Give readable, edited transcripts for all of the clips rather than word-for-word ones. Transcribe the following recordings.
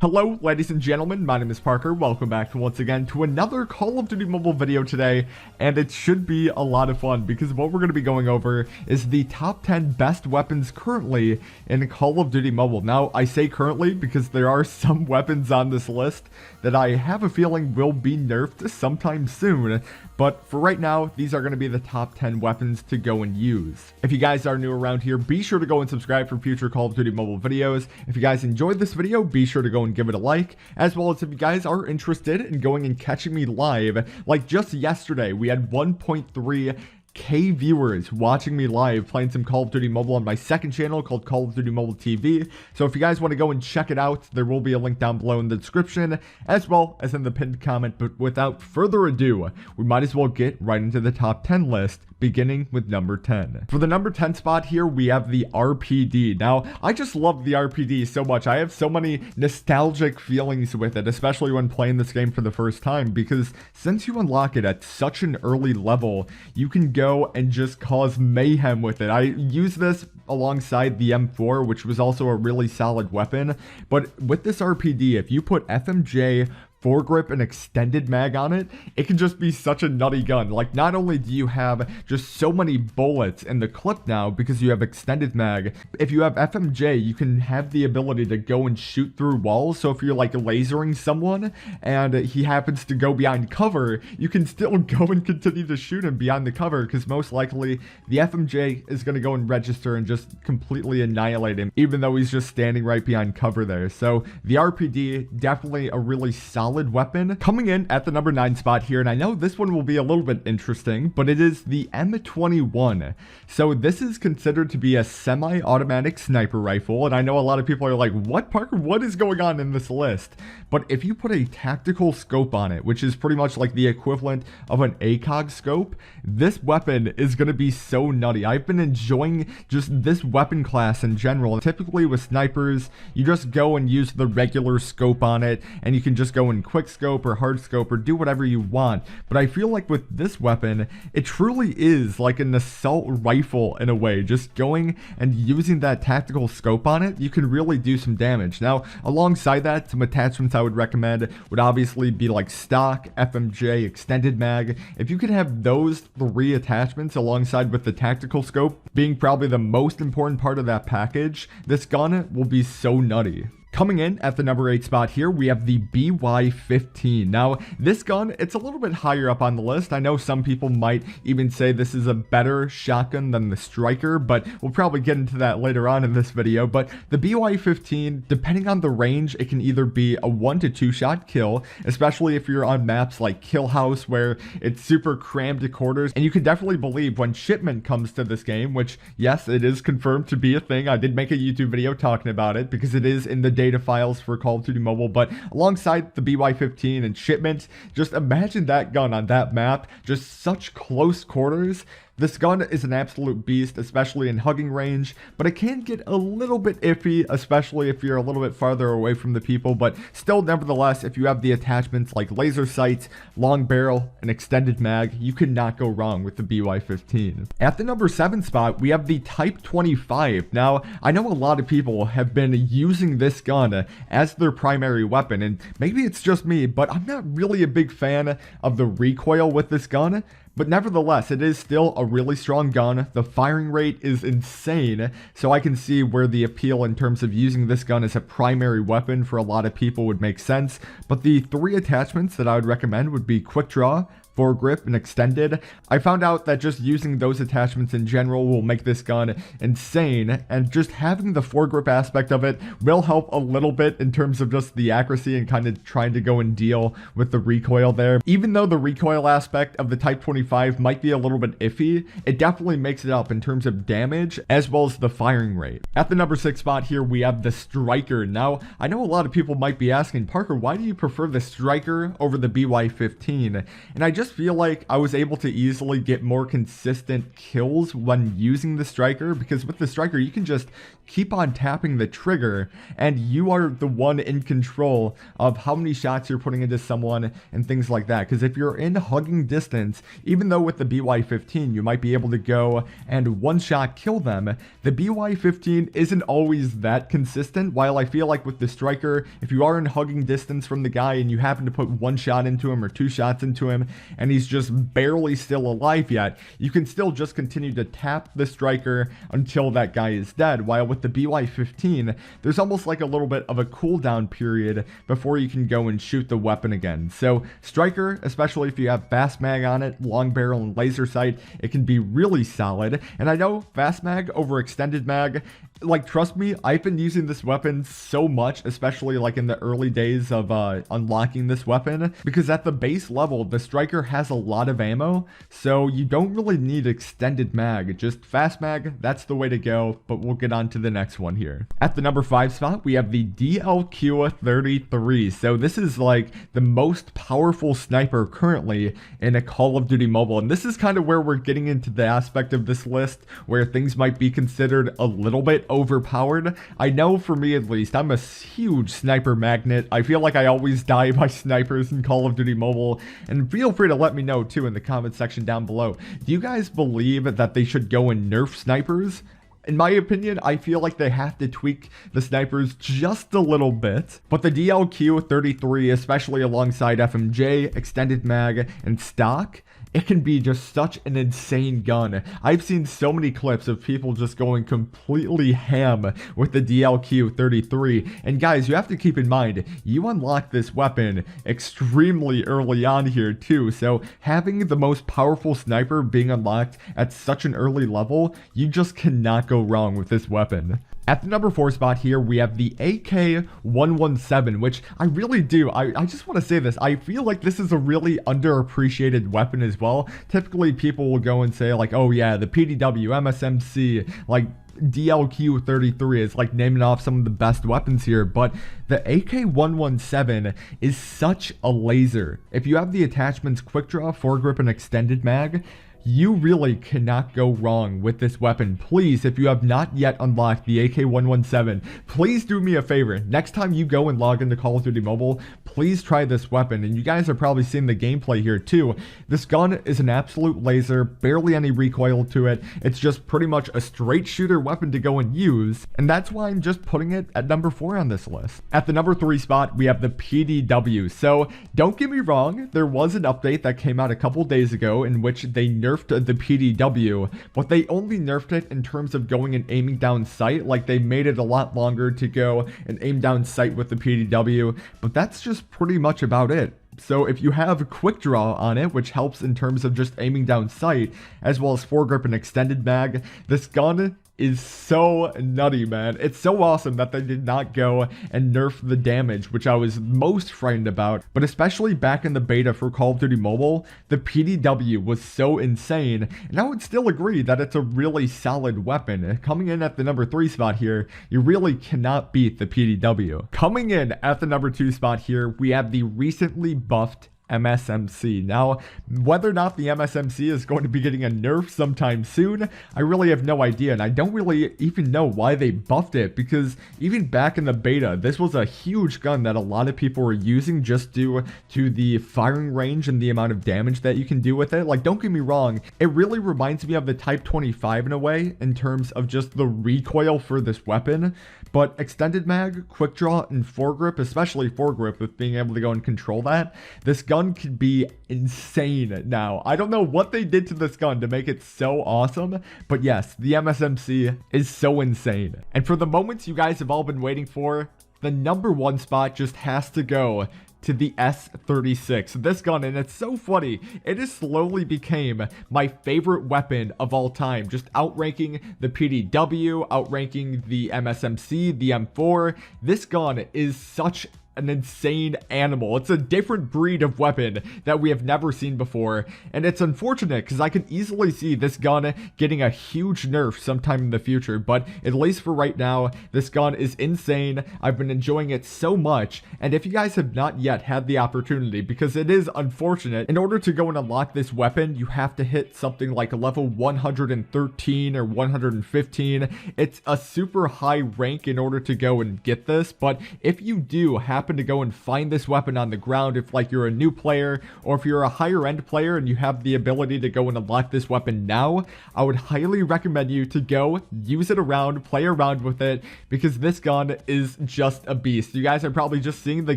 Hello ladies and gentlemen, my name is Parker. Welcome back once again to another Call of Duty Mobile video today, and it should be a lot of fun because what we're going to be going over is the top 10 best weapons currently in Call of Duty Mobile. Now I say currently because there are some weapons on this list that I have a feeling will be nerfed sometime soon, but for right now these are going to be the top 10 weapons to go and use. If you guys are new around here, be sure to go and subscribe for future Call of Duty Mobile videos. If you guys enjoyed this video, be sure to go and give it a like, as well as if you guys are interested in going and catching me live. Like just yesterday we had 1.3K viewers watching me live playing some Call of Duty Mobile on my second channel called Call of Duty Mobile TV. So if you guys want to go and check it out, there will be a link down below in the description as well as in the pinned comment. But without further ado, we might as well get right into the top 10 list, beginning with number 10. For the number 10 spot here, we have the RPD. Now, I just love the RPD so much. I have so many nostalgic feelings with it, especially when playing this game for the first time, because since you unlock it at such an early level, you can go and just cause mayhem with it. I use this alongside the M4, which was also a really solid weapon, but with this RPD, if you put FMJ, foregrip, and extended mag on it, it can just be such a nutty gun. Like, not only do you have just so many bullets in the clip now because you have extended mag, if you have FMJ, you can have the ability to go and shoot through walls. So if you're like lasering someone and he happens to go behind cover, you can still go and continue to shoot him behind the cover, because most likely the FMJ is going to go and register and just completely annihilate him, even though he's just standing right behind cover there. So the RPD, definitely a really solid weapon. Coming in at the number 9 spot here, and I know this one will be a little bit interesting, but it is the M21. So this is considered to be a semi-automatic sniper rifle, and I know a lot of people are like, what, Parker, what is going on in this list? But if you put a tactical scope on it, which is pretty much like the equivalent of an ACOG scope, this weapon is going to be so nutty. I've been enjoying just this weapon class in general. Typically with snipers, you just go and use the regular scope on it, and you can just go and quick scope or hard scope or do whatever you want. But I feel like with this weapon, it truly is like an assault rifle in a way. Just going and using that tactical scope on it, you can really do some damage. Now, alongside that, some attachments I would recommend would obviously be like stock, FMJ, extended mag. If you could have those 3 attachments alongside with the tactical scope being probably the most important part of that package, this gun will be so nutty. Coming in at the number 8 spot here, we have the BY-15. Now, this gun, it's a little bit higher up on the list. I know some people might even say this is a better shotgun than the Striker, but we'll probably get into that later on in this video. But the BY-15, depending on the range, it can either be a 1 to 2 shot kill, especially if you're on maps like Kill House, where it's super crammed to quarters. And you can definitely believe when shipment comes to this game, which, yes, it is confirmed to be a thing. I did make a YouTube video talking about it because it is in the data files for Call of Duty Mobile. But alongside the BY-15 and shipment, just imagine that gun on that map, just such close quarters. This gun is an absolute beast, especially in hugging range, but it can get a little bit iffy, especially if you're a little bit farther away from the people. But still, nevertheless, if you have the attachments like laser sights, long barrel, and extended mag, you cannot go wrong with the BY-15. At the number 7 spot, we have the Type 25. Now, I know a lot of people have been using this gun as their primary weapon, and maybe it's just me, but I'm not really a big fan of the recoil with this gun. But nevertheless, it is still a really strong gun. The firing rate is insane, so I can see where the appeal in terms of using this gun as a primary weapon for a lot of people would make sense. But the 3 attachments that I would recommend would be quick draw, foregrip, and extended. I found out that just using those attachments in general will make this gun insane, and just having the foregrip aspect of it will help a little bit in terms of just the accuracy and kind of trying to go and deal with the recoil there. Even though the recoil aspect of the Type 25 might be a little bit iffy, it definitely makes it up in terms of damage as well as the firing rate. At the number 6 spot here, we have the Striker. Now, I know a lot of people might be asking, Parker, why do you prefer the Striker over the BY-15? And I just feel like I was able to easily get more consistent kills when using the Striker, because with the Striker you can just keep on tapping the trigger, and you are the one in control of how many shots you're putting into someone and things like that. Because if you're in hugging distance, even though with the BY-15 you might be able to go and one shot kill them, the BY-15 isn't always that consistent. While I feel like with the striker, if you are in hugging distance from the guy and you happen to put one shot into him or two shots into him and he's just barely still alive yet, you can still just continue to tap the striker until that guy is dead. While with the BY-15, there's almost like a little bit of a cooldown period before you can go and shoot the weapon again. So striker, especially if you have fast mag on it, long barrel and laser sight, it can be really solid. And I know fast mag over extended mag, like, trust me, I've been using this weapon so much, especially like in the early days of unlocking this weapon, because at the base level, the striker has a lot of ammo, so you don't really need extended mag. Just fast mag, that's the way to go, but we'll get on to the next one here. At the number 5 spot, we have the DLQ-33. So this is like the most powerful sniper currently in a Call of Duty Mobile, and this is kind of where we're getting into the aspect of this list where things might be considered a little bit overpowered. I know for me at least, I'm a huge sniper magnet. I feel like I always die by snipers in Call of Duty Mobile, and feel free to let me know too in the comment section down below. Do you guys believe that they should go and nerf snipers? In my opinion, I feel like they have to tweak the snipers just a little bit, but the DLQ-33, especially alongside FMJ, extended mag, and stock, it can be just such an insane gun. I've seen so many clips of people just going completely ham with the DLQ-33. And guys, you have to keep in mind, you unlock this weapon extremely early on here too. So having the most powerful sniper being unlocked at such an early level, you just cannot go wrong with this weapon. At the number 4 spot here, we have the AK-117, which I really do. I just want to say this. I feel like this is a really underappreciated weapon as well. Typically, people will go and say like, oh yeah, the PDW, MSMC, like DLQ-33 is like naming off some of the best weapons here, but the AK-117 is such a laser. If you have the attachments quick draw, foregrip, and extended mag, you really cannot go wrong with this weapon. Please, if you have not yet unlocked the AK-117, please do me a favor. Next time you go and log into Call of Duty Mobile, please try this weapon. And you guys are probably seeing the gameplay here too. This gun is an absolute laser, barely any recoil to it. It's just pretty much a straight shooter weapon to go and use. And that's why I'm just putting it at number 4 on this list. At the number 3 spot, we have the PDW. So don't get me wrong, there was an update that came out a couple days ago in which they nerfed the PDW, but they only nerfed it in terms of going and aiming down sight. Like, they made it a lot longer to go and aim down sight with the PDW, but that's just pretty much about it. So if you have quick draw on it, which helps in terms of just aiming down sight, as well as foregrip and extended mag, this gun is so nutty, man. It's so awesome that they did not go and nerf the damage, which I was most frightened about. But especially back in the beta for Call of Duty Mobile, the PDW was so insane, and I would still agree that it's a really solid weapon. Coming in at the number 3 spot here, you really cannot beat the PDW. Coming in at the number 2 spot here, we have the recently buffed MSMC. Now, whether or not the MSMC is going to be getting a nerf sometime soon, I really have no idea, and I don't really even know why they buffed it, because even back in the beta, this was a huge gun that a lot of people were using just due to the firing range and the amount of damage that you can do with it. Like, don't get me wrong, it really reminds me of the Type 25 in a way, in terms of just the recoil for this weapon, but extended mag, quick draw, and foregrip, especially foregrip with being able to go and control that, this gun could be insane now. I don't know what they did to this gun to make it so awesome, but yes, the MSMC is so insane. And for the moments you guys have all been waiting for, the number 1 spot just has to go to the S36. This gun, and it's so funny, it has slowly became my favorite weapon of all time, just outranking the PDW, outranking the MSMC, the M4. This gun is such an insane animal. It's a different breed of weapon that we have never seen before, and it's unfortunate because I can easily see this gun getting a huge nerf sometime in the future, but at least for right now, this gun is insane. I've been enjoying it so much, and if you guys have not yet had the opportunity, because it is unfortunate, in order to go and unlock this weapon, you have to hit something like level 113 or 115. It's a super high rank in order to go and get this, but if you do happen to go and find this weapon on the ground, if like you're a new player, or if you're a higher end player and you have the ability to go and unlock this weapon now, I would highly recommend you to go use it around, play around with it, because this gun is just a beast. You guys are probably just seeing the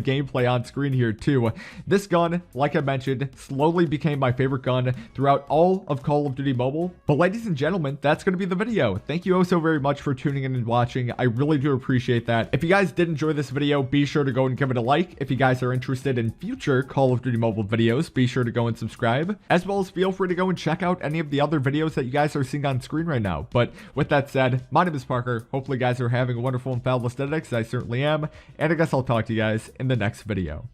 gameplay on screen here too. This gun, like I mentioned, slowly became my favorite gun throughout all of Call of Duty Mobile. But ladies and gentlemen, that's going to be the video. Thank you oh so very much for tuning in and watching. I really do appreciate that. If you guys did enjoy this video, be sure to go and give it a like. If you guys are interested in future Call of Duty Mobile videos, be sure to go and subscribe, as well as feel free to go and check out any of the other videos that you guys are seeing on screen right now. But with that said, my name is Parker. Hopefully you guys are having a wonderful and fabulous day, because I certainly am, and I guess I'll talk to you guys in the next video.